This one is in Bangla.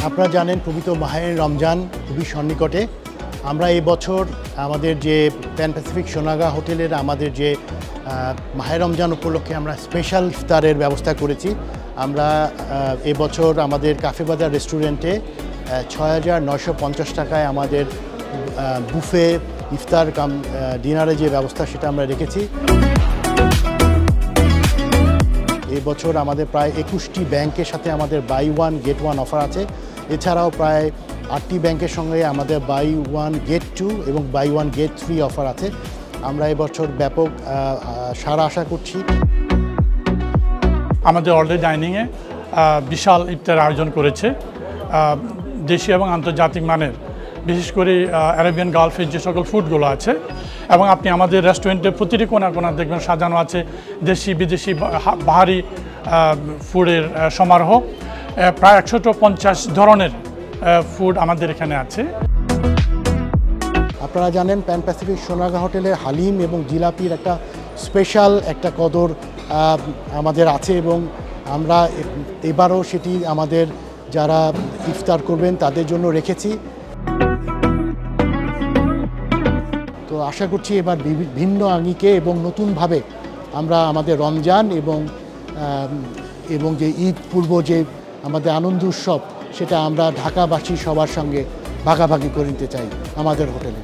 আপনারা জানেন পবিত্র মাহে রমজান খুবই সন্নিকটে। আমরা এই বছর আমাদের যে প্যান প্যাসিফিক সোনাগাঁ হোটেলের আমাদের যে মাহে রমজান উপলক্ষে আমরা স্পেশাল ইফতারের ব্যবস্থা করেছি। আমরা এবছর আমাদের কাফে বাজার রেস্টুরেন্টে ৬,৯৫০ টাকায় আমাদের বুফে ইফতার কাম ডিনারে যে ব্যবস্থা সেটা আমরা রেখেছি। এই বছর আমাদের প্রায় ২১টি ব্যাংকের সাথে আমাদের buy one get one offer আছে। এছাড়াও প্রায় ৮টি ব্যাংকের সঙ্গে আমাদের বাই ওয়ান গেট টু এবং buy one get three offer আছে। আমরা এবছর ব্যাপক সাড়া আশা করছি। আমাদের অলরেডি ডাইনিংয়ে বিশাল ইফতার আয়োজন করেছে দেশীয় এবং আন্তর্জাতিক মানের, বিশেষ করে আরবিয়ান গালফের যে সকল ফুডগুলো আছে। এবং আপনি আমাদের রেস্টুরেন্টের প্রতিটি কোণা কোণা দেখবেন সাজানো আছে দেশি বিদেশি বাহারি ফুডের সমারোহ। প্রায় ১৫০ ধরনের ফুড আমাদের এখানে আছে। আপনারা জানেন প্যান প্যাসিফিক সোনাগাঁ হোটেলে হালিম এবং জিলাপির একটা স্পেশাল একটা কদর আমাদের আছে এবং আমরা এবারও সেটি আমাদের যারা ইফতার করবেন তাদের জন্য রেখেছি। তো আশা করছি এবার ভিন্ন আঙ্গিকে এবং নতুনভাবে আমরা আমাদের রমজান এবং যে ঈদ পূর্ব যে আমাদের আনন্দ উৎসব সেটা আমরা ঢাকাবাসী সবার সঙ্গে ভাগাভাগি করে নিতে চাই আমাদের হোটেলে।